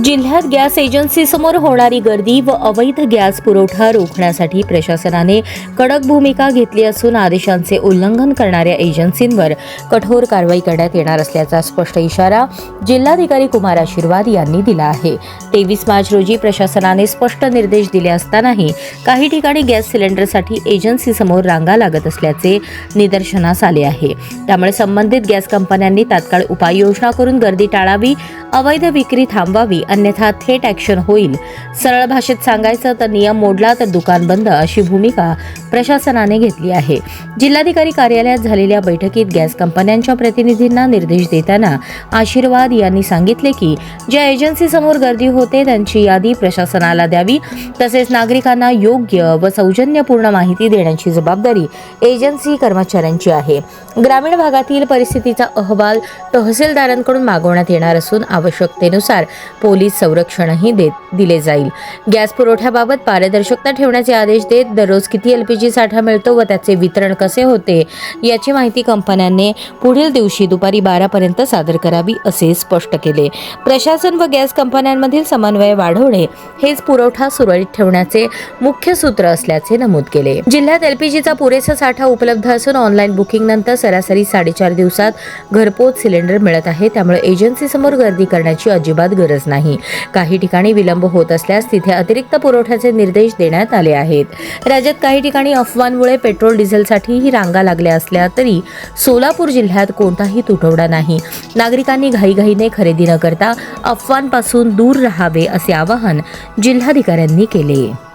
जिल्ह्यात गॅस एजन्सीसमोर होणारी गर्दी व अवैध गॅस पुरवठा रोखण्यासाठी प्रशासनाने कडक भूमिका घेतली असून आदेशांचे उल्लंघन करणाऱ्या एजन्सींवर कठोर कारवाई करण्यात येणार असल्याचा स्पष्ट इशारा जिल्हाधिकारी कुमार आशीर्वाद यांनी दिला आहे। 23 मार्च रोजी प्रशासनाने स्पष्ट निर्देश दिले असतानाही काही ठिकाणी गॅस सिलेंडरसाठी एजन्सीसमोर रांगा लागत असल्याचे निदर्शनास आले आहे। त्यामुळे संबंधित गॅस कंपन्यांनी तात्काळ उपाययोजना करून गर्दी टाळावी, अवैध विक्री थांबवावी, अन्यथा थेट ॲक्शन होईल। सरळ भाषेत सांगायचं तर नियम मोडला तर दुकान बंद अशी भूमिका प्रशासनाने घेतली आहे। जिल्हाधिकारी कार्यालयात झालेल्या बैठकीत गॅस कंपन्यांच्या प्रतिनिधींना निर्देश देताना आशीर्वाद यांनी सांगितले की ज्या एजन्सी समोर गर्दी होते त्यांची यादी प्रशासनाला द्यावी, तसेच नागरिकांना योग्य व सौजन्यपूर्ण माहिती देण्याची जबाबदारी एजन्सी कर्मचाऱ्यांची आहे। ग्रामीण भागातील परिस्थितीचा अहवाल तहसीलदारांकडून मागवण्यात येणार असून आवश्यकतेनुसार पोलीस संरक्षणही दिले जाईल। गॅस पुरवठ्याबाबत पारदर्शकता ठेवण्याचे आदेश देत दररोज किती एलपीजी साठा मिळतो व त्याचे वितरण कसे होते याची माहिती कंपन्यांनी पुढील दिवशी दुपारी 12 पर्यंत सादर करावी असे स्पष्ट केले। प्रशासन व गॅस कंपन्यांमधील समन्वय वाढवणे हेच पुरवठा सुरळीत ठेवण्याचे मुख्य सूत्र असल्याचे नमूद केले। जिल्ह्यात एलपीजीचा पुरेसा साठा उपलब्ध असून ऑनलाईन बुकिंग नंतर सरासरी 4.5 दिवसात घरपोच सिलेंडर मिळत आहे। त्यामुळे एजन्सी समोर गर्दी करण्याची अजिबात गरज नाही। काही ठिकाणी विलंब होत असल्यास तिथे अतिरिक्त पुरवठ्याचे निर्देश देण्यात आले आहेत। राज्यात काही ठिकाणी अफवांमुळे पेट्रोल डिझेलसाठीही रांगा लागल्या असल्या तरी सोलापूर जिल्ह्यात कोणताही तुटवडा नाही। नागरिकांनी घाईघाईने खरेदी न करता अफवांपासून दूर राहावे असे आवाहन जिल्हाधिकाऱ्यांनी केले।